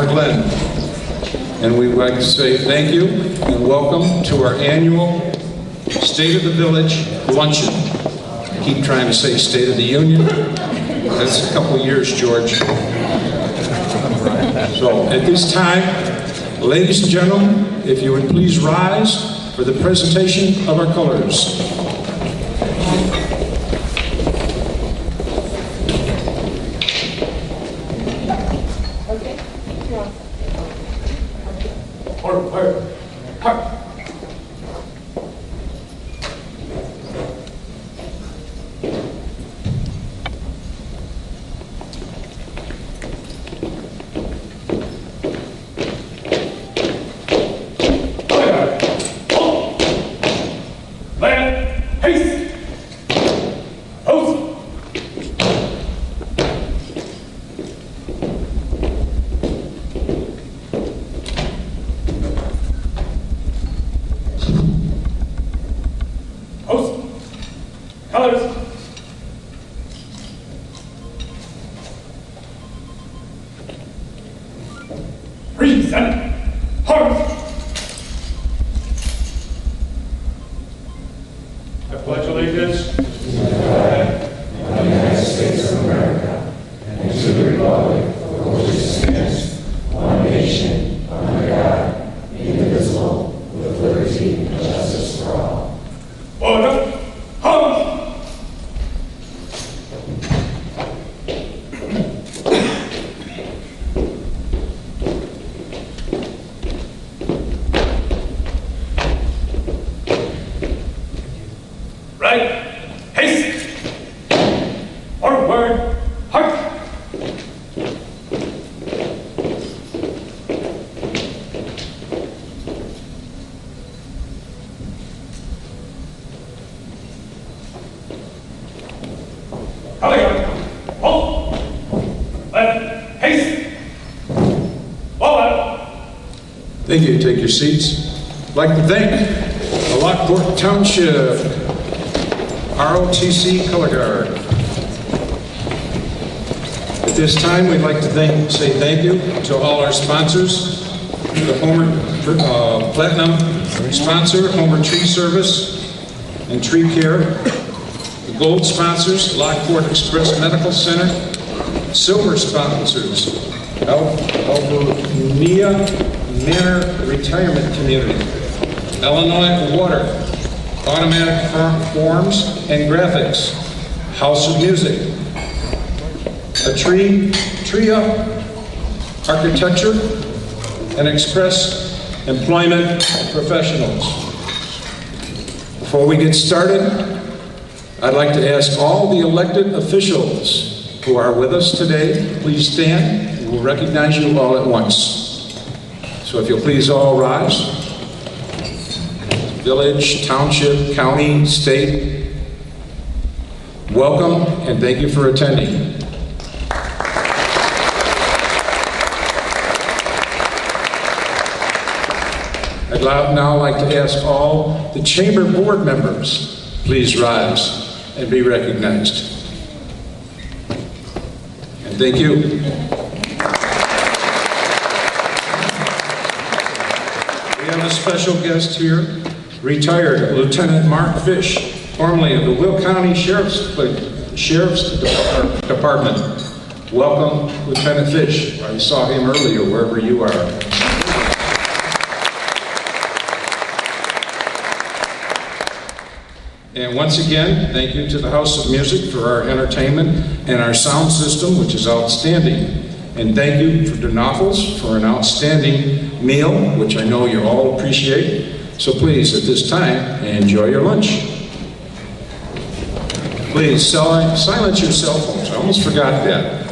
Glen, and we'd like to say thank you and welcome to our annual State of the Village luncheon. I keep trying to say State of the Union. That's a couple of years, George. So at this time, ladies and gentlemen, if you would please rise for the presentation of our colors. I pledge allegiance to the flag of the United States of America and to the republic for which it stands, one nation, under God, indivisible, with liberty and justice for all. Order! Thank you. Take your seats. I'd like to thank the Lockport Township ROTC Color Guard. At this time, we'd like to say thank you to all our sponsors, the Homer Platinum sponsor, Homer Tree Service and Tree Care, the Gold sponsors, Lockport Express Medical Center, Silver sponsors, Albernia Manor Retirement Community, Illinois Water, Automatic Forms and Graphics, House of Music, Tria Architecture, and Express Employment Professionals. Before we get started, I'd like to ask all the elected officials who are with us today, please stand, and we'll recognize you all at once. So if you'll please all rise. Village, township, county, state, welcome and thank you for attending. I'd now like to ask all the chamber board members, please rise and be recognized. And thank you. We have a special guest here, retired Lieutenant Mark Fish, formerly of the Will County Sheriff's Department. Welcome, Lieutenant Fish. I saw him earlier, wherever you are. And once again, thank you to the House of Music for our entertainment and our sound system, which is outstanding. And thank you for D'Onofrio's for an outstanding meal, which I know you all appreciate. So please, at this time, enjoy your lunch. Please silence your cell phones. I almost forgot that.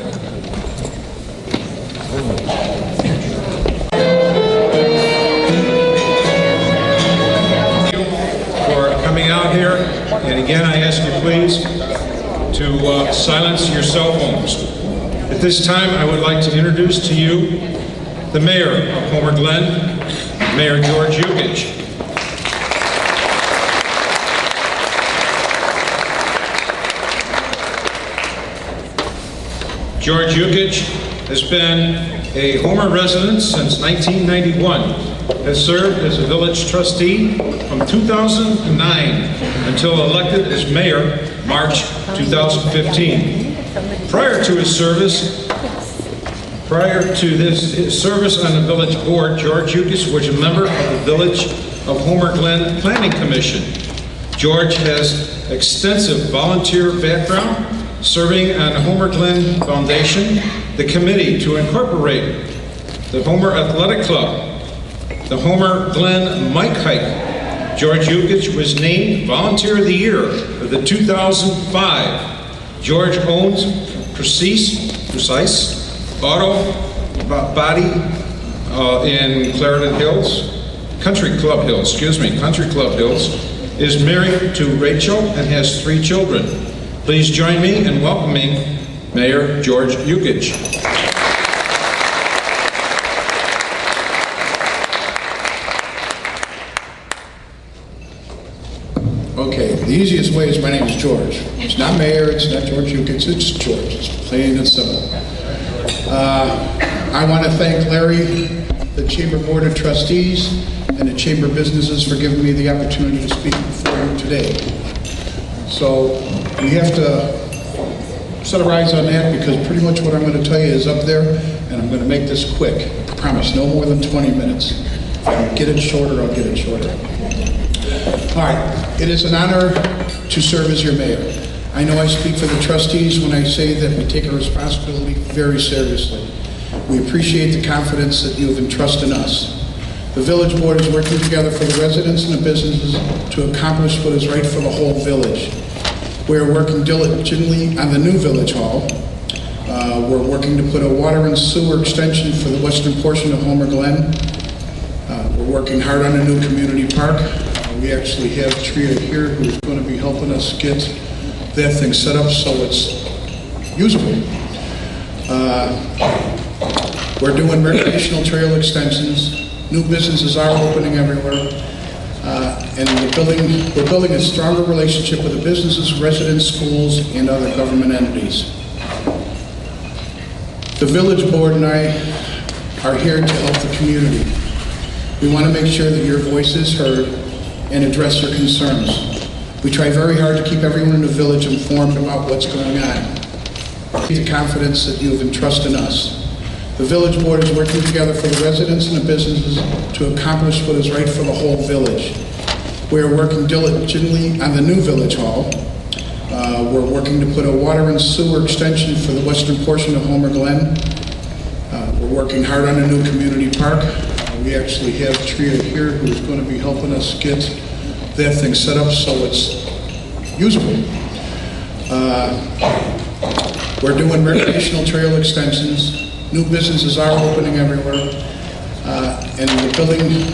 For coming out here, and again, I ask you please to silence your cell phones. At this time, I would like to introduce to you the Mayor of Homer Glen, Mayor George Yukich. George Yukich has been a Homer resident since 1991, has served as a village trustee from 2009 until elected as mayor March 2015. Prior to his service on the village board, George Yukis was a member of the Village of Homer Glen Planning Commission. George has extensive volunteer background, serving on the Homer Glen Foundation, the committee to incorporate the Homer Athletic Club, the Homer Glen Mike Hike. George Yukich was named Volunteer of the Year for the 2005. George owns Precise Auto Body in Clarendon Hills, Country Club Hills, is married to Rachel and has 3 children. Please join me in welcoming Mayor George Yukich. Okay, the easiest way is my name is George. It's not Mayor, it's not George Yukich, it's George. It's plain and simple. I want to thank Larry, the Chamber Board of Trustees, and the Chamber Businesses for giving me the opportunity to speak before you today. So we have to set our eyes on that because pretty much what I'm going to tell you is up there, and I'm going to make this quick. I promise, no more than 20 minutes. If I can get it shorter, I'll get it shorter. All right, it is an honor to serve as your mayor. I know I speak for the trustees when I say that we take our responsibility very seriously. We appreciate the confidence that you have entrusted in us. The village board is working together for the residents and the businesses to accomplish what is right for the whole village. We are working diligently on the new village hall. We're working to put a water and sewer extension for the western portion of Homer Glen. We're working hard on a new community park. We actually have Tria here who's going to be helping us get that thing set up so it's usable. We're doing recreational trail extensions. New businesses are opening everywhere. And we're building a stronger relationship with the businesses, residents, schools, and other government entities. The village board and I are here to help the community. We want to make sure that your voice is heard and address your concerns. We try very hard to keep everyone in the village informed about what's going on. The confidence that you have entrusted in us. The village board is working together for the residents and the businesses to accomplish what is right for the whole village. We are working diligently on the new village hall. We're working to put a water and sewer extension for the western portion of Homer Glen. We're working hard on a new community park. We actually have Tria here who's going to be helping us get that thing set up so it's usable. We're doing recreational trail extensions. New businesses are opening everywhere. And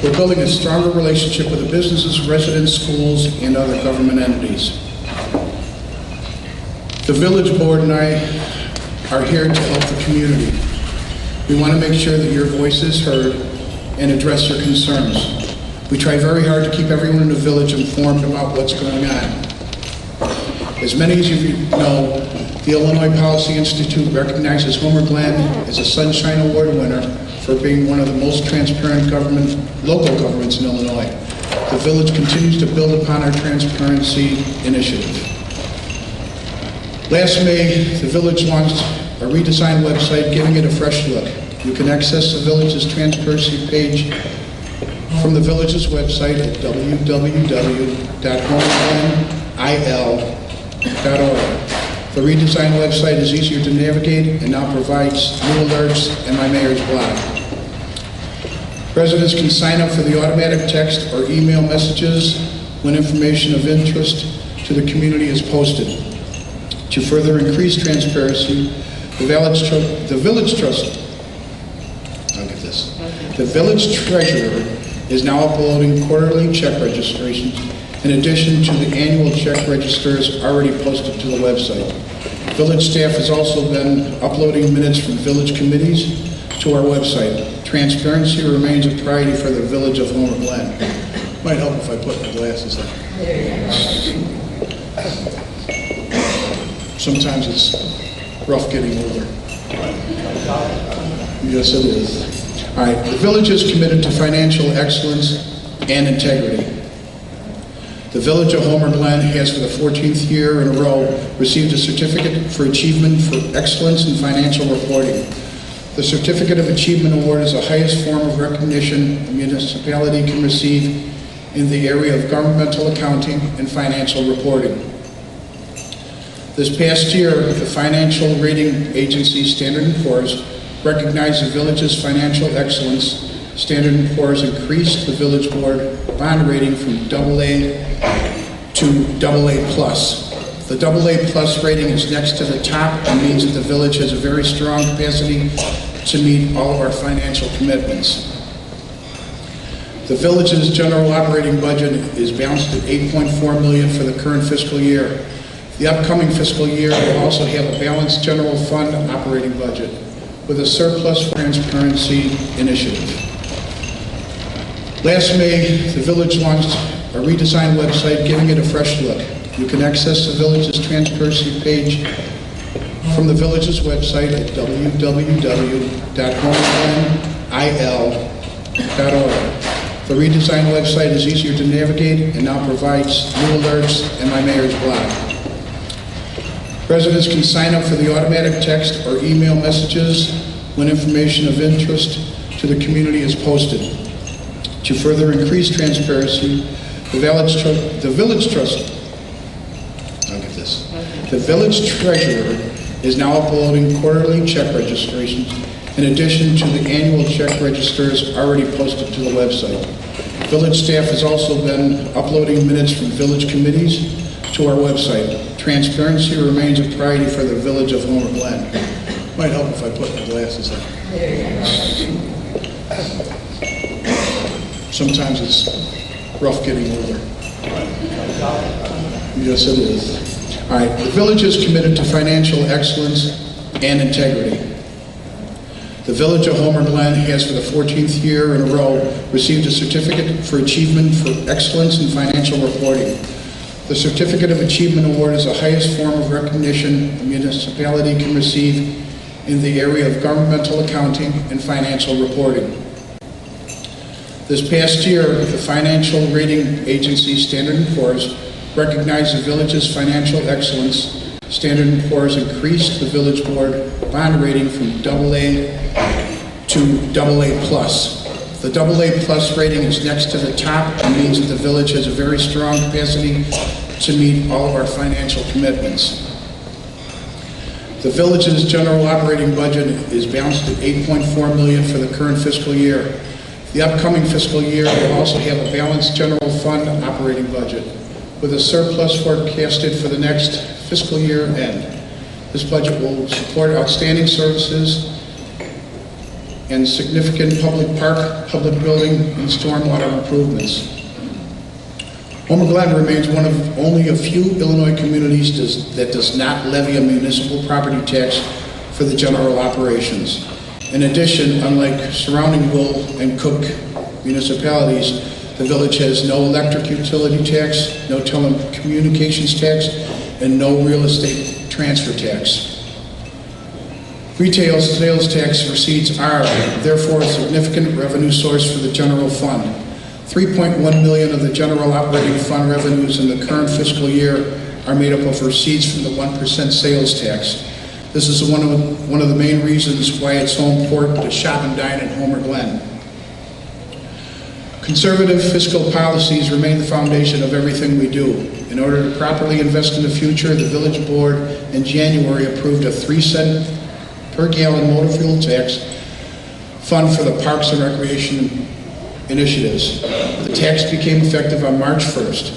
we're building a stronger relationship with the businesses, residents, schools, and other government entities. The village board and I are here to help the community. We want to make sure that your voice is heard and address your concerns. We try very hard to keep everyone in the village informed about what's going on. As many as you know, the Illinois Policy Institute recognizes Homer Glen as a Sunshine Award winner for being one of the most transparent local governments in Illinois. The village continues to build upon our transparency initiative. Last May, the village launched a redesigned website, giving it a fresh look. You can access the village's transparency page from the village's website at www.homerglenil.org. The redesigned website is easier to navigate and now provides new alerts and my mayor's blog. Residents can sign up for the automatic text or email messages when information of interest to the community is posted. To further increase transparency, the village treasurer is now uploading quarterly check registrations in addition to the annual check registers already posted to the website. Village staff has also been uploading minutes from village committees to our website. Transparency remains a priority for the village of Homer Glen. Might help if I put my glasses on. Sometimes it's rough getting older. Yes, it is. All right, the village is committed to financial excellence and integrity. The Village of Homer Glen has for the 14th year in a row received a certificate for achievement for excellence in financial reporting. The Certificate of Achievement Award is the highest form of recognition a municipality can receive in the area of governmental accounting and financial reporting. This past year, the financial rating agency Standard & Poor's recognized the village's financial excellence. Standard & Poor's increased the village board bond rating from AA to AA+. The AA+ rating is next to the top and means that the village has a very strong capacity to meet all of our financial commitments. The village's general operating budget is balanced at $8.4 million for the current fiscal year. The upcoming fiscal year will also have a balanced general fund operating budget with a surplus transparency initiative. Last May, the village launched a redesigned website giving it a fresh look. You can access the village's transparency page from the village's website at www.homerglenil.org. The redesigned website is easier to navigate and now provides new alerts and my mayor's blog. Residents can sign up for the automatic text or email messages when information of interest to the community is posted. To further increase transparency, the village treasurer is now uploading quarterly check registrations in addition to the annual check registers already posted to the website. Village staff has also been uploading minutes from village committees to our website. Transparency remains a priority for the Village of Homer Glen. Might help if I put my glasses on. Sometimes it's rough getting older. Yes, it is. All right, the village is committed to financial excellence and integrity. The Village of Homer Glen has for the 14th year in a row received a certificate for achievement for excellence in financial reporting. The Certificate of Achievement Award is the highest form of recognition a municipality can receive in the area of governmental accounting and financial reporting. This past year, the financial rating agency Standard & Poor's recognized the village's financial excellence. Standard & Poor's increased the village board bond rating from AA to AA+. The AA+ rating is next to the top and means that the village has a very strong capacity to meet all of our financial commitments. The village's general operating budget is balanced at $8.4 million for the current fiscal year. The upcoming fiscal year will also have a balanced general fund operating budget with a surplus forecasted for the next fiscal year end. This budget will support outstanding services and significant public park, public building, and stormwater improvements. Homer Glen remains one of only a few Illinois communities that does not levy a municipal property tax for the general operations. In addition, unlike surrounding Will and Cook municipalities, the village has no electric utility tax, no telecommunications tax, and no real estate transfer tax. Retail sales tax receipts are, therefore, a significant revenue source for the general fund. $3.1 million of the general operating fund revenues in the current fiscal year are made up of receipts from the 1% sales tax. This is one of the main reasons why it's so important to shop and dine at Homer Glen. Conservative fiscal policies remain the foundation of everything we do. In order to properly invest in the future, the village board in January approved a 3-cent per gallon motor fuel tax fund for the Parks and Recreation initiatives. The tax became effective on March 1st.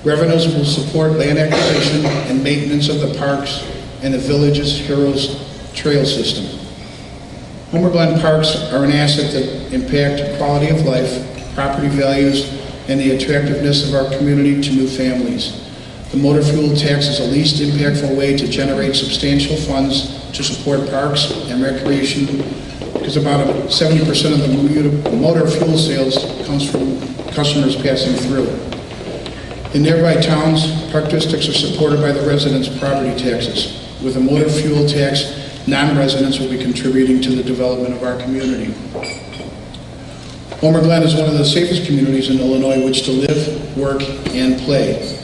Revenues will support land acquisition and maintenance of the parks and the village's Heroes Trail system. Homer Glen parks are an asset that impact quality of life, property values, and the attractiveness of our community to new families. The motor fuel tax is the least impactful way to generate substantial funds to support parks and recreation, because about 70% of the motor fuel sales comes from customers passing through. In nearby towns, park districts are supported by the residents' property taxes. With a motor fuel tax, non-residents will be contributing to the development of our community. Homer Glen is one of the safest communities in Illinois in which to live, work, and play.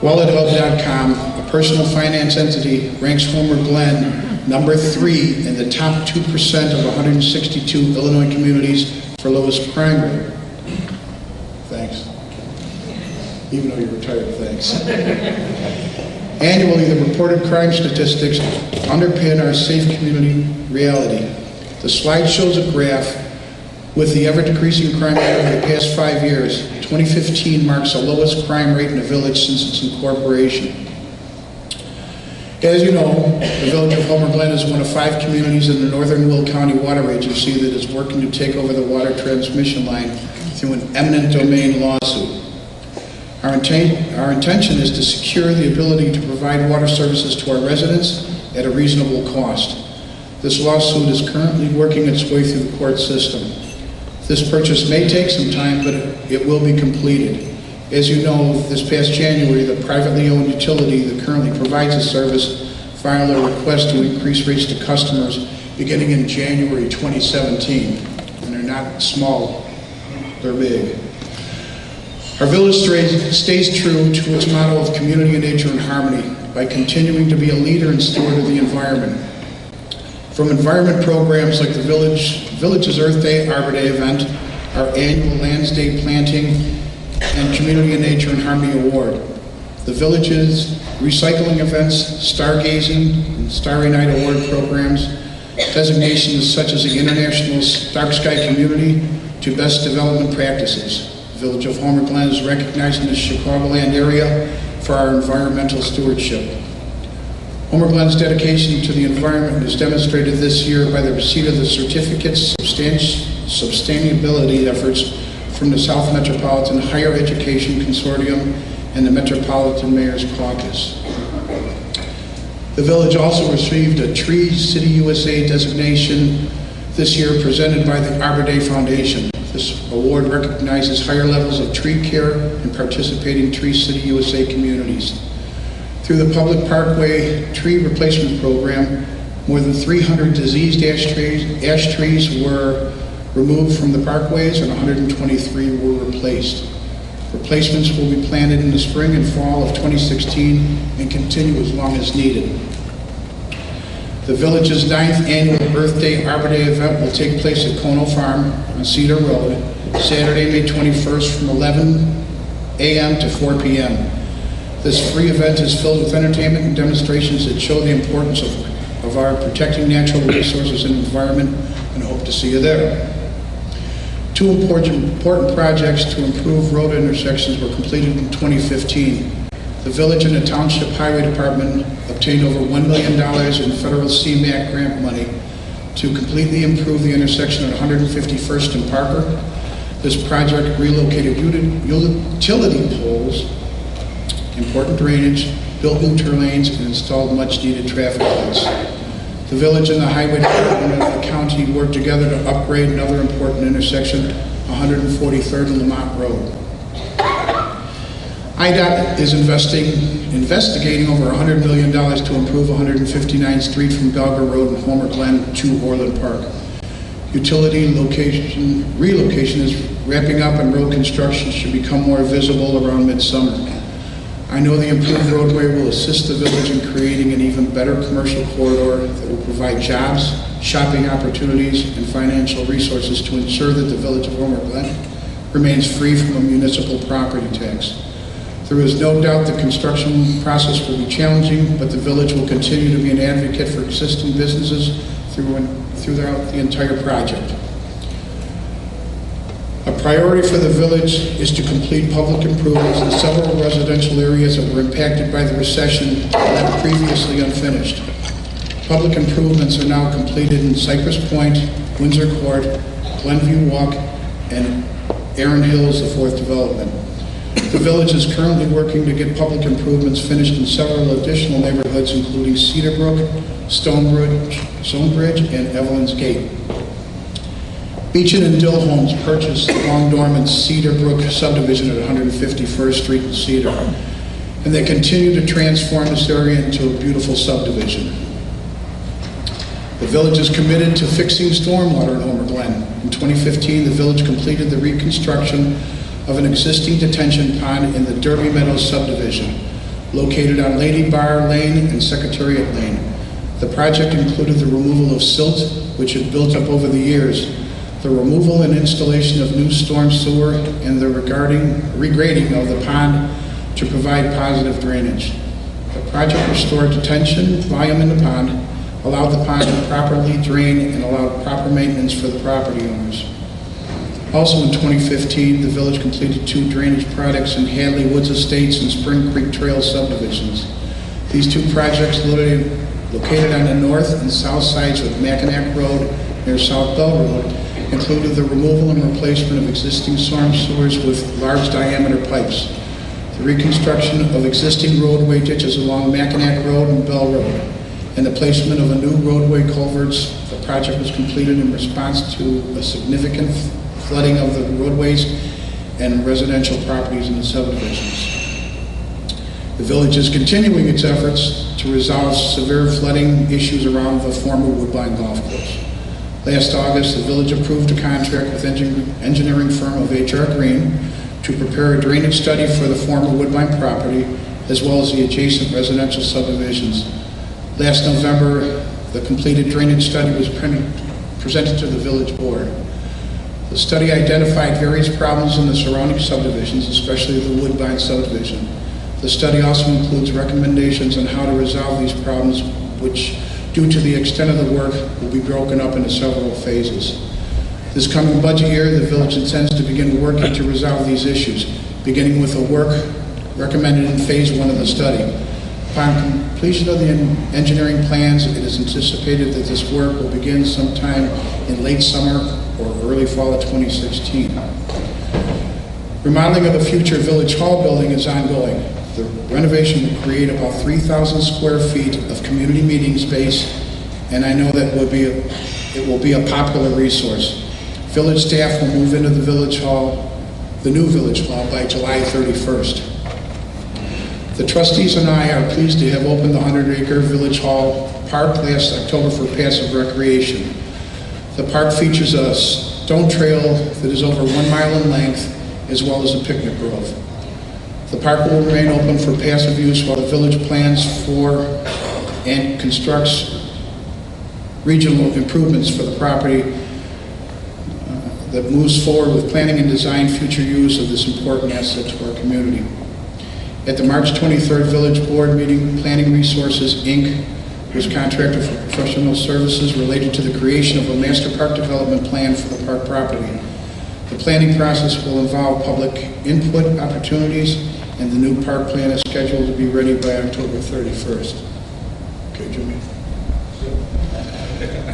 WalletHub.com, a personal finance entity, ranks Homer Glen number 3 in the top 2% of 162 Illinois communities for lowest crime rate. Thanks. Even though you're retired, thanks. Annually, the reported crime statistics underpin our safe community reality. The slide shows a graph with the ever-decreasing crime rate over the past 5 years. 2015 marks the lowest crime rate in the village since its incorporation. As you know, the village of Homer Glen is one of 5 communities in the Northern Will County Water Agency that is working to take over the water transmission line through an eminent domain lawsuit. Our intention is to secure the ability to provide water services to our residents at a reasonable cost. This lawsuit is currently working its way through the court system. This purchase may take some time, but it will be completed. As you know, this past January, the privately owned utility that currently provides the service filed a request to increase rates to customers beginning in January 2017. And they're not small, they're big. Our village stays true to its motto of community and nature and harmony by continuing to be a leader and steward of the environment. From environment programs like the Village's Earth Day, Arbor Day event, our annual Lands Day planting, and Community and Nature and Harmony Award. The Village's recycling events, stargazing, and Starry Night Award programs, designations such as the International Dark Sky Community to Best Development Practices. The Village of Homer Glen is recognized in the Chicagoland area for our environmental stewardship. Homer Glen's dedication to the environment is demonstrated this year by the receipt of the Certificates of Sustainability efforts from the South Metropolitan Higher Education Consortium and the Metropolitan Mayor's Caucus. The village also received a Tree City USA designation this year presented by the Arbor Day Foundation. This award recognizes higher levels of tree care in participating Tree City USA communities. Through the Public Parkway Tree Replacement Program, more than 300 diseased ash trees were removed from the parkways and 123 were replaced. Replacements will be planted in the spring and fall of 2016 and continue as long as needed. The village's 9th annual Earth Day Arbor Day event will take place at Cono Farm on Cedar Road, Saturday, May 21st from 11 a.m. to 4 p.m. This free event is filled with entertainment and demonstrations that show the importance of our protecting natural resources and environment, and I hope to see you there. 2 important projects to improve road intersections were completed in 2015. The village and the Township Highway Department obtained over $1 million in federal CMAQ grant money to completely improve the intersection at 151st and Parker. This project relocated utility poles, important drainage, built new turn lanes, and installed much-needed traffic lights. The village and the highway department of the county worked together to upgrade another important intersection, 143rd and Lamont Road. IDOT is investigating over $100 million to improve 159th Street from Belger Road and Homer Glen to Orland Park. Utility relocation is wrapping up and road construction should become more visible around midsummer. I know the improved roadway will assist the village in creating an even better commercial corridor that will provide jobs, shopping opportunities, and financial resources to ensure that the village of Homer Glen remains free from a municipal property tax. There is no doubt the construction process will be challenging, but the village will continue to be an advocate for existing businesses throughout the entire project. A priority for the village is to complete public improvements in several residential areas that were impacted by the recession and left previously unfinished. Public improvements are now completed in Cypress Point, Windsor Court, Glenview Walk, and Erin Hills, the 4th development. The village is currently working to get public improvements finished in several additional neighborhoods, including Cedarbrook, Stonebridge, and Evelyn's Gate. Beechin and Dill Homes purchased the long-dormant Cedarbrook subdivision at 151st Street in Cedar. and they continue to transform this area into a beautiful subdivision. The village is committed to fixing stormwater in Homer Glen. In 2015, the village completed the reconstruction of an existing detention pond in the Derby Meadows subdivision, located on Lady Bar Lane and Secretariat Lane. The project included the removal of silt, which had built up over the years, the removal and installation of new storm sewer, and the regrading of the pond to provide positive drainage. The project restored detention volume in the pond, allowed the pond to properly drain, and allowed proper maintenance for the property owners. Also in 2015, the village completed 2 drainage projects in Hadley Woods Estates and Spring Creek Trail subdivisions. These 2 projects located on the north and south sides of Mackinac Road near South Bell Road included the removal and replacement of existing storm sewers with large diameter pipes, the reconstruction of existing roadway ditches along Mackinac Road and Bell Road, and the placement of a new roadway culverts. The project was completed in response to a significant flooding of the roadways and residential properties in the subdivisions. The village is continuing its efforts to resolve severe flooding issues around the former Woodbine Golf Course. Last August, the village approved a contract with engineering firm of H.R. Green to prepare a drainage study for the former Woodbine property, as well as the adjacent residential subdivisions. Last November, the completed drainage study was presented to the village board. The study identified various problems in the surrounding subdivisions, especially the Woodbine subdivision. The study also includes recommendations on how to resolve these problems, which, due to the extent of the work, will be broken up into several phases. This coming budget year, the village intends to begin working to resolve these issues, beginning with the work recommended in phase 1 of the study. Upon completion of the engineering plans, it is anticipated that this work will begin sometime in late summer or early fall of 2016. Remodeling of the future Village Hall building is ongoing. The renovation will create about 3,000 square feet of community meeting space, and I know that it will be a popular resource. Village staff will move into the Village Hall, the new Village Hall, by July 31st. The trustees and I are pleased to have opened the 100-acre Village Hall Park last October for passive recreation. The park features a stone trail that is over 1 mile in length, as well as a picnic grove. The park will remain open for passive use while the village plans for and constructs regional improvements for the property that moves forward with planning and design future use of this important asset to our community. At the March 23rd Village Board meeting, Planning Resources, Inc. was contracted for professional services related to the creation of a master park development plan for the park property. The planning process will involve public input opportunities, and the new park plan is scheduled to be ready by October 31st. Okay, Jimmy.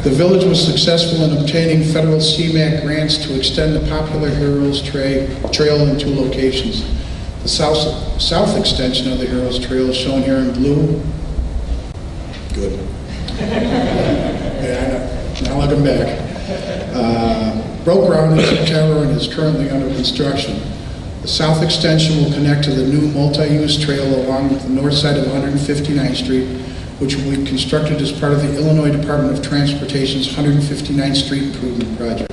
The village was successful in obtaining federal CMAQ grants to extend the popular Heroes Trail in 2 locations. The south extension of the Heroes Trail is shown here in blue. Good. Yeah, now looking back. Broke ground in September and is currently under construction. The south extension will connect to the new multi-use trail along the north side of 159th Street, which will be constructed as part of the Illinois Department of Transportation's 159th Street Improvement Project.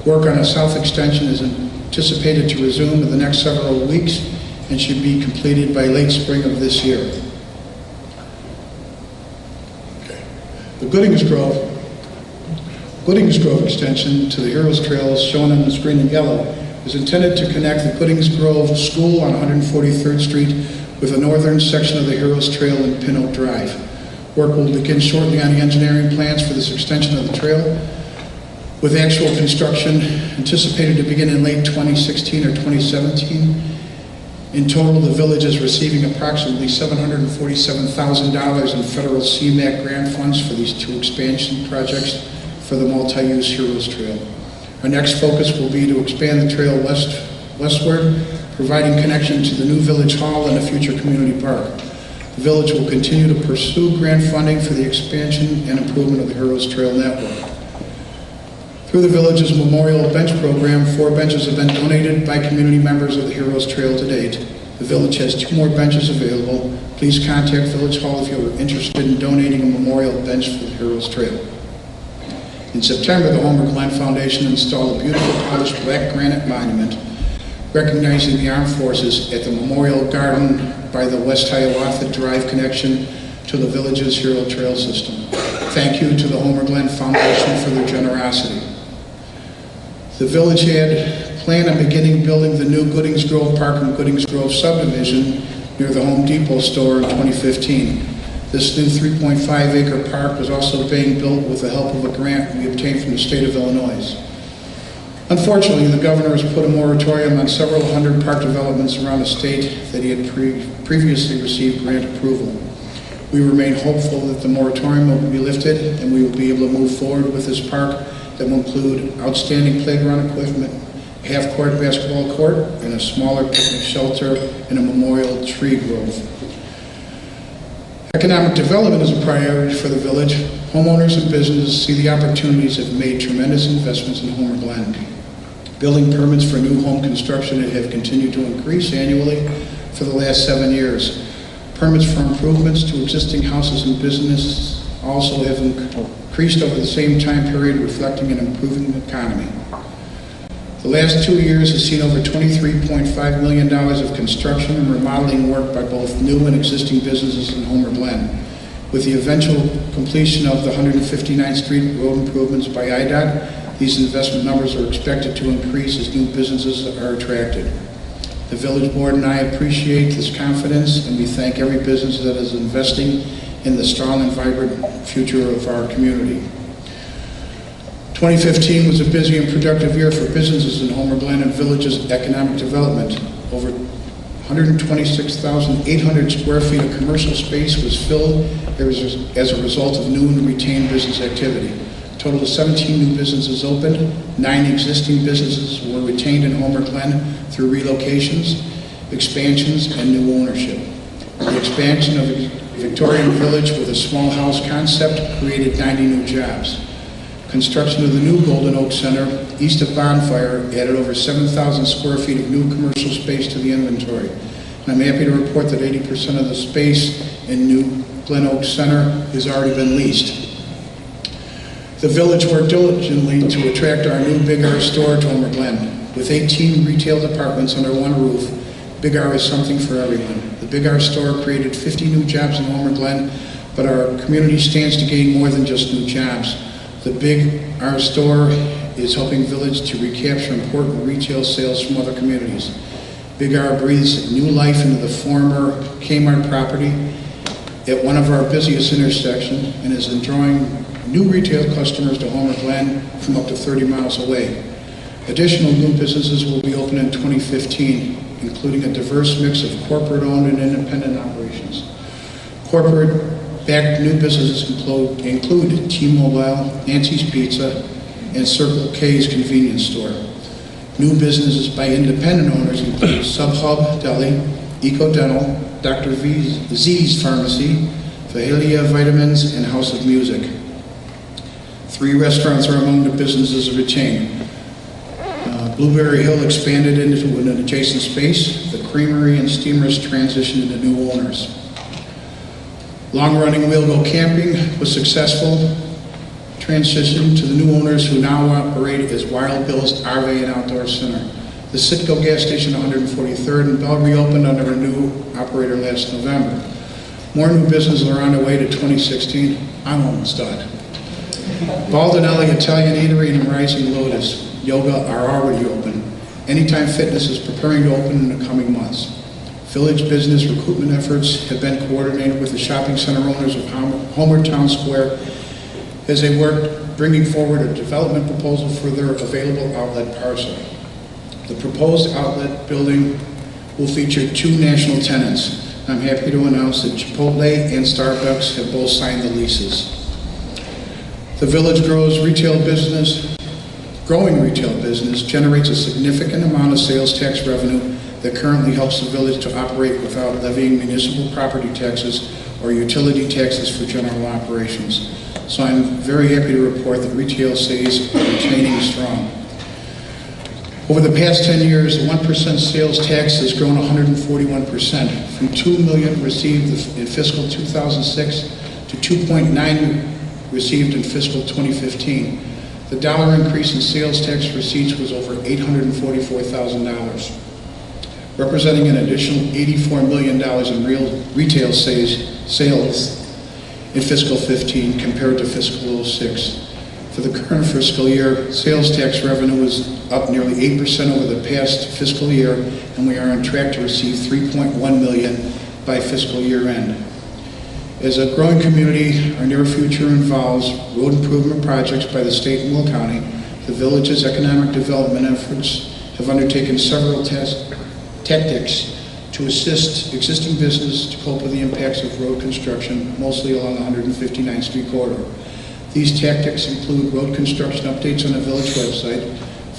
Work on the south extension is anticipated to resume in the next several weeks and should be completed by late spring of this year. Okay. The Goodings Grove extension to the Heroes Trail, shown on the screen in yellow, is intended to connect the Goodings Grove School on 143rd Street with the northern section of the Heroes Trail and Pin Oak Drive. Work will begin shortly on the engineering plans for this extension of the trail, with actual construction anticipated to begin in late 2016 or 2017. In total, the village is receiving approximately $747,000 in federal CMAQ grant funds for these 2 expansion projects for the multi-use Heroes Trail. Our next focus will be to expand the trail westward, providing connection to the new Village Hall and a future community park. The village will continue to pursue grant funding for the expansion and improvement of the Heroes Trail network. Through the village's Memorial Bench Program, 4 benches have been donated by community members of the Heroes Trail to date. The village has 2 more benches available. Please contact Village Hall if you are interested in donating a memorial bench for the Heroes Trail. In September, the Homer Glen Foundation installed a beautiful polished black granite monument recognizing the armed forces at the Memorial Garden by the West Hiawatha Drive connection to the village's Hero Trail system. Thank you to the Homer Glen Foundation for their generosity. The village had planned on beginning building the new Goodings Grove Park and Goodings Grove subdivision near the Home Depot store in 2015. This new 3.5-acre park was also being built with the help of a grant we obtained from the state of Illinois. Unfortunately, the governor has put a moratorium on several hundred park developments around the state that he had previously received grant approval. We remain hopeful that the moratorium will be lifted and we will be able to move forward with this park that will include outstanding playground equipment, a half-court basketball court, and a smaller picnic shelter and a memorial tree grove. Economic development is a priority for the village. Homeowners and businesses see the opportunities have made tremendous investments in Homer Glen. Building permits for new home construction have continued to increase annually for the last 7 years. Permits for improvements to existing houses and businesses also have increased over the same time period, reflecting an improving economy. The last 2 years has seen over $23.5 million of construction and remodeling work by both new and existing businesses in Homer Glen. With the eventual completion of the 159th Street road improvements by IDOT, these investment numbers are expected to increase as new businesses are attracted. The Village Board and I appreciate this confidence, and we thank every business that is investing in the strong and vibrant future of our community. 2015 was a busy and productive year for businesses in Homer Glen and Village's economic development. Over 126,800 square feet of commercial space was filled as a result of new and retained business activity. A total of 17 new businesses opened, 9 existing businesses were retained in Homer Glen through relocations, expansions, and new ownership. The expansion of Victorian Village with a small house concept created 90 new jobs. Construction of the new Golden Oak Center, east of Bonfire, added over 7,000 square feet of new commercial space to the inventory. And I'm happy to report that 80% of the space in new Glen Oak Center has already been leased. The village worked diligently to attract our new Big R store to Homer Glen. With 18 retail departments under one roof, Big R is something for everyone. The Big R store created 50 new jobs in Homer Glen, but our community stands to gain more than just new jobs. The Big R store is helping Village to recapture important retail sales from other communities. Big R breathes new life into the former Kmart property at one of our busiest intersections and is drawing new retail customers to Homer Glen from up to 30 miles away. Additional new businesses will be open in 2015, including a diverse mix of corporate-owned and independent operations. Corporate-backed new businesses include T-Mobile, Nancy's Pizza, and Circle K's convenience store. New businesses by independent owners include Subhub Deli, Eco Dental, Dr. Z's Pharmacy, Vahelia Vitamins, and House of Music. 3 restaurants are among the businesses retained. Blueberry Hill expanded into an adjacent space. The creamery and steamers transitioned into new owners. Long-running We'll Go Camping was successful. Transitioned to the new owners who now operate as Wild Bill's RV and Outdoor Center. The Citgo gas station 143rd and Bell reopened under a new operator last November. More new businesses are on their way to 2016. I'm almost done. Baldinelli Italian Eatery and Rising Lotus Yoga are already open. Anytime Fitness is preparing to open in the coming months. Village business recruitment efforts have been coordinated with the shopping center owners of Homer Town Square as they work bringing forward a development proposal for their available outlet parcel. The proposed outlet building will feature 2 national tenants. I'm happy to announce that Chipotle and Starbucks have both signed the leases. The village growing retail business generates a significant amount of sales tax revenue that currently helps the village to operate without levying municipal property taxes or utility taxes for general operations. So I'm very happy to report that retail sales are retaining strong. Over the past 10 years, the 1% sales tax has grown 141%, from $2 million received in fiscal 2006 to $2.9 received in fiscal 2015. The dollar increase in sales tax receipts was over $844,000, representing an additional $84 million in retail sales in fiscal 15 compared to fiscal 06. For the current fiscal year, sales tax revenue is up nearly 8% over the past fiscal year, and we are on track to receive $3.1 million by fiscal year end. As a growing community, our near future involves road improvement projects by the state and Will County. The village's economic development efforts have undertaken several tactics to assist existing business to cope with the impacts of road construction, mostly along the 159th Street corridor. These tactics include road construction updates on the village website,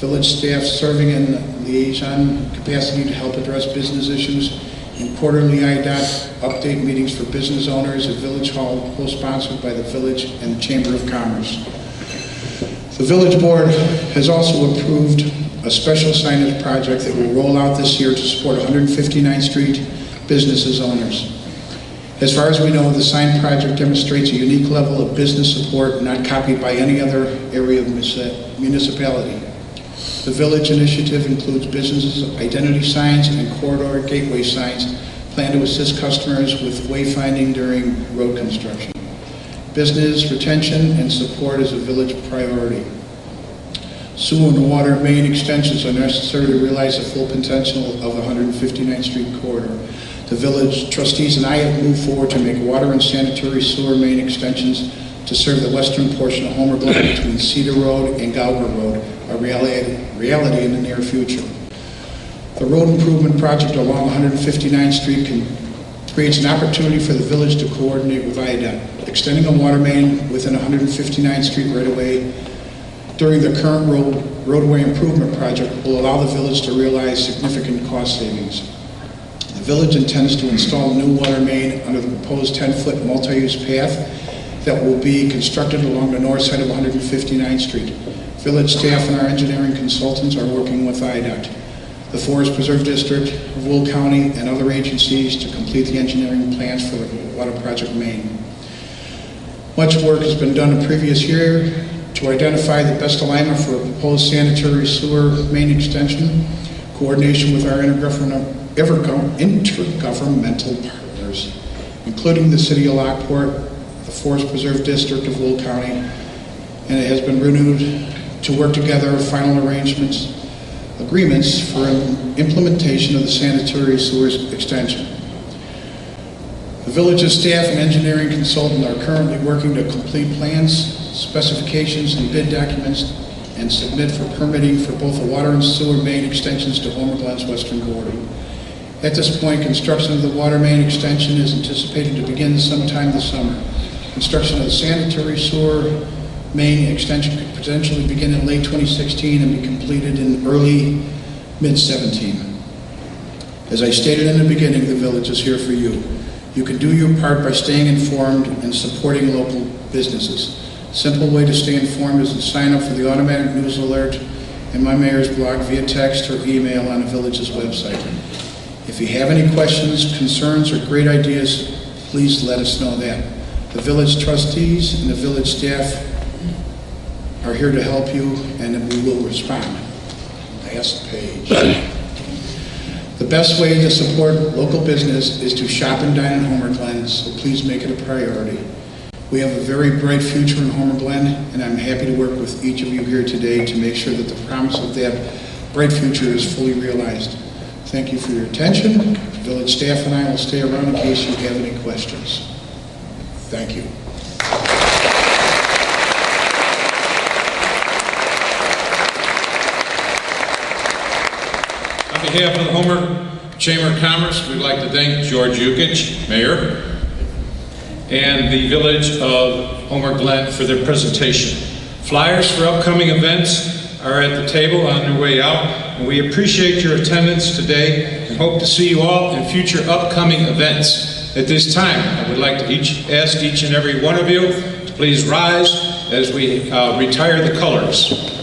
village staff serving in liaison capacity to help address business issues, and quarterly IDOT update meetings for business owners at Village Hall, co-sponsored by the Village and the Chamber of Commerce. The Village Board has also approved a special signage project that will roll out this year to support 159th Street businesses owners. As far as we know, the sign project demonstrates a unique level of business support not copied by any other area of municipality. The village initiative includes businesses' identity signs and corridor gateway signs planned to assist customers with wayfinding during road construction. Business retention and support is a village priority. Sewer and water main extensions are necessary to realize the full potential of the 159th Street corridor. The village trustees and I have moved forward to make water and sanitary sewer main extensions to serve the western portion of Homer Glen between Cedar Road and Gauger Road, a reality in the near future. The road improvement project along 159th Street creates an opportunity for the village to coordinate with IDOT. Extending a water main within 159th Street right away during the current roadway improvement project will allow the village to realize significant cost savings. The village intends to install a new water main under the proposed 10-foot multi-use path that will be constructed along the north side of 159th Street. Village staff and our engineering consultants are working with IDOT, the Forest Preserve District of Will County, and other agencies to complete the engineering plans for the water project main. Much work has been done in previous year to identify the best alignment for a proposed sanitary sewer main extension, coordination with our intergovernmental partners, including the City of Lockport, the Forest Preserve District of Will County, and it has been renewed to work together final agreements for implementation of the sanitary sewers extension. The village's staff and engineering consultant are currently working to complete plans, specifications, and bid documents and submit for permitting for both the water and sewer main extensions to Homer Glen's western border. At this point, construction of the water main extension is anticipated to begin sometime this summer. Construction of the sanitary sewer main extension could potentially begin in late 2016 and be completed in early mid-17. As I stated in the beginning, the village is here for you. You can do your part by staying informed and supporting local businesses. Simple way to stay informed is to sign up for the automatic news alert in my mayor's blog via text or email on the village's website. If you have any questions, concerns, or great ideas, please let us know that. The village trustees and the village staff are here to help you, and we will respond. Last page. The best way to support local business is to shop and dine in Homer Glen, so please make it a priority. We have a very bright future in Homer Glen, and I'm happy to work with each of you here today to make sure that the promise of that bright future is fully realized. Thank you for your attention. Village staff and I will stay around in case you have any questions. Thank you. On behalf of the Homer Chamber of Commerce, we'd like to thank George Yukich, Mayor, and the Village of Homer Glen for their presentation. Flyers for upcoming events are at the table on their way out, and we appreciate your attendance today and hope to see you all in future upcoming events. At this time, I would like to ask each and every one of you to please rise as we retire the colors.